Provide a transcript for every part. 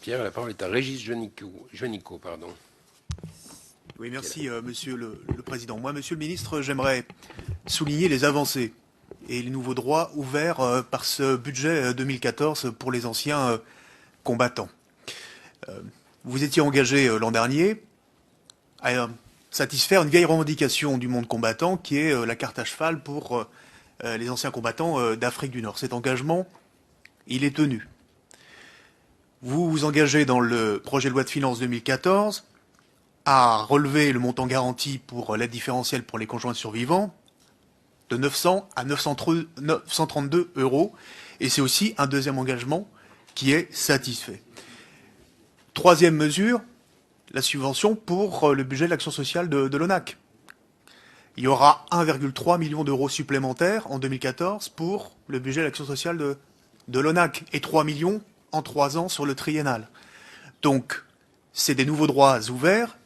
Pierre, la parole est à Régis Juanico, pardon. Oui, merci, Monsieur le Président. Moi, Monsieur le Ministre, j'aimerais souligner les avancées et les nouveaux droits ouverts par ce budget 2014 pour les anciens combattants. Vous étiez engagé l'an dernier à satisfaire une vieille revendication du monde combattant qui est la carte à cheval pour les anciens combattants d'Afrique du Nord. Cet engagement, il est tenu. Vous vous engagez dans le projet de loi de finances 2014 à relever le montant garanti pour l'aide différentielle pour les conjoints survivants de 900 à 932 euros. Et c'est aussi un deuxième engagement qui est satisfait. Troisième mesure, la subvention pour le budget de l'action sociale de l'ONAC. Il y aura 1,3 million d'euros supplémentaires en 2014 pour le budget de l'action sociale de l'ONAC et 3 millions en 3 ans sur le triennal. Donc, c'est des nouveaux droits ouverts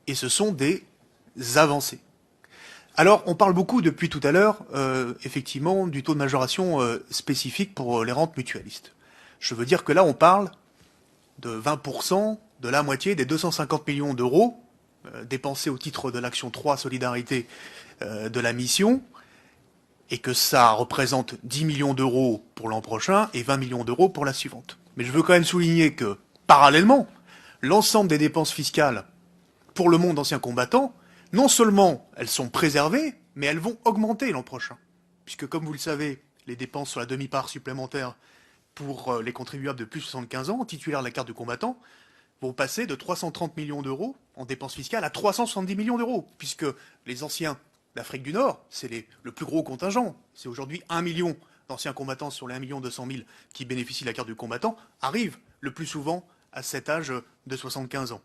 et ce sont des avancées. Alors, on parle beaucoup depuis tout à l'heure, effectivement, du taux de majoration spécifique pour les rentes mutualistes. Je veux dire que là, on parle de 20%, de la moitié des 250 millions d'euros dépensés au titre de l'action 3 Solidarité de la mission, et que ça représente 10 millions d'euros pour l'an prochain et 20 millions d'euros pour la suivante. Mais je veux quand même souligner que, parallèlement, l'ensemble des dépenses fiscales pour le monde ancien combattant, non seulement elles sont préservées, mais elles vont augmenter l'an prochain. Puisque, comme vous le savez, les dépenses sur la demi-part supplémentaire pour les contribuables de plus de 75 ans, titulaires de la carte du combattant, vont passer de 330 millions d'euros en dépenses fiscales à 370 millions d'euros, puisque les anciens d'Afrique du Nord, c'est le plus gros contingent, c'est aujourd'hui 1 million d'anciens combattants sur les 1 200 000 qui bénéficient de la carte du combattant, arrivent le plus souvent à cet âge de 75 ans.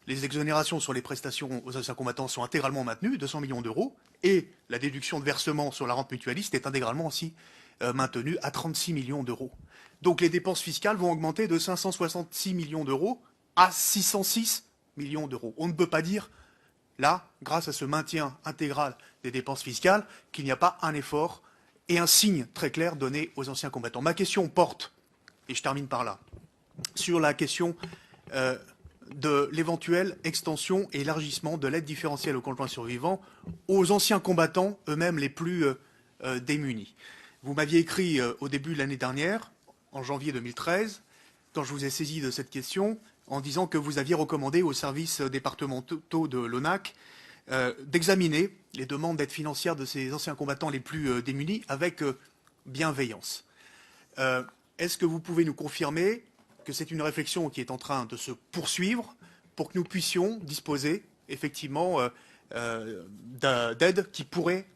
Les exonérations sur les prestations aux anciens combattants sont intégralement maintenues, 200 millions d'euros, et la déduction de versement sur la rente mutualiste est intégralement aussi maintenue à 36 millions d'euros. Donc les dépenses fiscales vont augmenter de 566 millions d'euros à 606 millions d'euros. On ne peut pas dire, là, grâce à ce maintien intégral des dépenses fiscales, qu'il n'y a pas un effort et un signe très clair donné aux anciens combattants. Ma question porte, et je termine par là, sur la question de l'éventuelle extension et élargissement de l'aide différentielle aux conjoints survivants aux anciens combattants eux-mêmes les plus démunis. Vous m'aviez écrit au début de l'année dernière, en janvier 2013, quand je vous ai saisi de cette question, en disant que vous aviez recommandé aux services départementaux de l'ONAC d'examiner les demandes d'aide financière de ces anciens combattants les plus démunis avec bienveillance. Est-ce que vous pouvez nous confirmer que c'est une réflexion qui est en train de se poursuivre pour que nous puissions disposer effectivement d'aides qui pourraient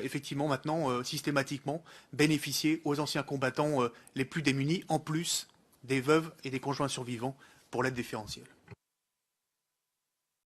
effectivement maintenant systématiquement bénéficier aux anciens combattants les plus démunis, en plus des veuves et des conjoints survivants pour l'aide différentielle?